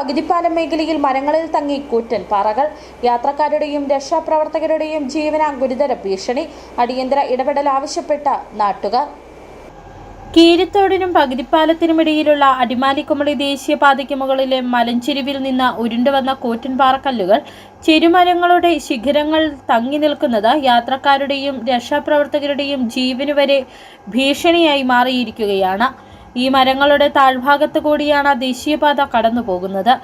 പകുതിപ്പാലം മേഖലയിൽ മരങ്ങളിൽ തങ്ങി കൂറ്റൻ പാറകൾ. യാത്രക്കാരുടെയും രക്ഷാപ്രവർത്തകരുടെയും ജീവന ഗുരുതര ഭീഷണി. അടിയന്തര ഇടപെടൽ ആവശ്യപ്പെട്ട നാട്ടുകാർ. കീരിത്തോടിനും പകുതിപ്പാലത്തിനുമിടയിലുള്ള അടിമാലിക്കുമളി ദേശീയപാതയ്ക്ക് മുകളിലെ മലഞ്ചെരിവിൽ നിന്ന് ഉരുണ്ടുവന്ന കൂറ്റൻ പാറക്കല്ലുകൾ ചെരുമരങ്ങളുടെ ശിഖരങ്ങൾ തങ്ങി നിൽക്കുന്നത് യാത്രക്കാരുടെയും രക്ഷാപ്രവർത്തകരുടെയും ജീവന് വരെ ഭീഷണിയായി മാറിയിരിക്കുകയാണ്. ഈ മരങ്ങളുടെ താഴ്ഭാഗത്ത് കൂടിയാണ് ദേശീയപാത കടന്നുപോകുന്നത്.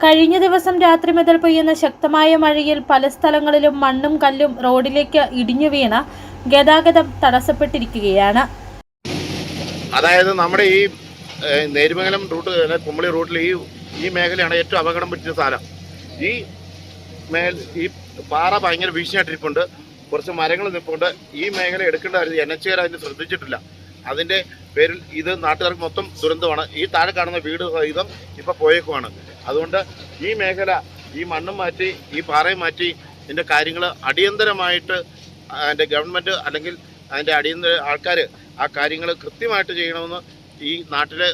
കഴിഞ്ഞ ദിവസം രാത്രി മുതൽ പെയ്യുന്ന ശക്തമായ മഴയിൽ പല സ്ഥലങ്ങളിലും മണ്ണും കല്ലും റോഡിലേക്ക് ഇടിഞ്ഞു വീണ് ഗതാഗതം തടസ്സപ്പെട്ടിരിക്കുകയാണ്. അതായത് നമ്മുടെ ഈ നേരുമംഗലം റൂട്ട്, കുമളി റൂട്ടിൽ ഈ മേഖലയാണ് ഏറ്റവും അപകടം പറ്റിയ സ്ഥലം. ഈ പാറ ഭയങ്കര ഭീഷണിയായിട്ടിരിപ്പുണ്ട്. കുറച്ച് മരങ്ങൾ നിൽപ്പുണ്ട്. ഈ മേഖല എടുക്കേണ്ടതായിരുന്നു. NHAR അതിന് ശ്രദ്ധിച്ചിട്ടില്ല. അതിൻ്റെ പേരിൽ ഇത് നാട്ടുകാർക്ക് മൊത്തം ദുരന്തമാണ്. ഈ താഴെ കാണുന്ന വീട് സഹിതം ഇപ്പോൾ പോയേക്കുവാണ്. അതുകൊണ്ട് ഈ മേഖല, ഈ മണ്ണും മാറ്റി ഈ പാറയും മാറ്റി ഇതിൻ്റെ കാര്യങ്ങൾ അടിയന്തരമായിട്ട് അതിൻ്റെ ഗവൺമെൻറ് അല്ലെങ്കിൽ അതിൻ്റെ അടിയന്തര ആൾക്കാർ ആ കാര്യങ്ങൾ കൃത്യമായിട്ട് ചെയ്യണമെന്ന് ഈ നാട്ടിലെ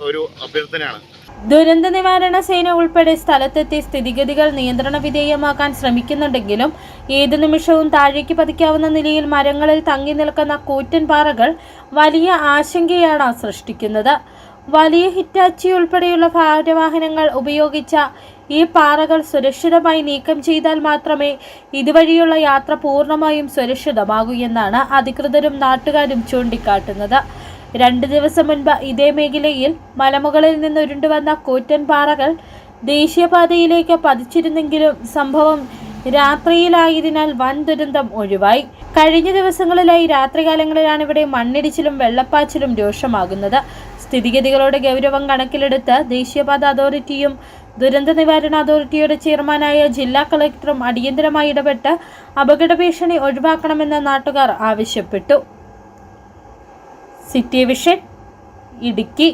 ഒരു അഭ്യർത്ഥനയാണ്. ദുരന്ത നിവാരണ സേന ഉൾപ്പെടെ സ്ഥലത്തെത്തി സ്ഥിതിഗതികൾ നിയന്ത്രണ വിധേയമാക്കാൻ ശ്രമിക്കുന്നുണ്ടെങ്കിലും ഏതു നിമിഷവും താഴേക്ക് പതിക്കാവുന്ന നിലയിൽ മരങ്ങളിൽ തങ്ങി നിൽക്കുന്ന കൂറ്റൻ പാറകൾ വലിയ ആശങ്കയാണ് സൃഷ്ടിക്കുന്നത്. വലിയ ഹിറ്റാച്ചി ഉൾപ്പെടെയുള്ള ഭാരവാഹനങ്ങൾ ഉപയോഗിച്ച ഈ പാറകൾ സുരക്ഷിതമായി നീക്കം ചെയ്താൽ മാത്രമേ ഇതുവഴിയുള്ള യാത്ര പൂർണ്ണമായും സുരക്ഷിതമാകൂ എന്നാണ് അധികൃതരും നാട്ടുകാരും ചൂണ്ടിക്കാട്ടുന്നത്. 2 ദിവസം മുൻപ് ഇതേ മേഖലയിൽ മലമുകളിൽ നിന്ന് ഉരുണ്ടുവന്ന കൂറ്റൻ പാറകൾ ദേശീയപാതയിലേക്ക് പതിച്ചിരുന്നെങ്കിലും സംഭവം രാത്രിയിലായതിനാൽ വൻ ദുരന്തം ഒഴിവായി. കഴിഞ്ഞ ദിവസങ്ങളിലായി രാത്രികാലങ്ങളിലാണ് ഇവിടെ മണ്ണിടിച്ചിലും വെള്ളപ്പാച്ചിലും രൂക്ഷമാകുന്നത്. സ്ഥിതിഗതികളുടെ ഗൗരവം കണക്കിലെടുത്ത് ദേശീയപാത അതോറിറ്റിയും ദുരന്ത നിവാരണ അതോറിറ്റിയുടെ ചെയർമാനായ ജില്ലാ കളക്ടറും അടിയന്തരമായി ഇടപെട്ട് അപകട ഭീഷണി ഒഴിവാക്കണമെന്ന് നാട്ടുകാർ ആവശ്യപ്പെട്ടു. City vision, Idukki.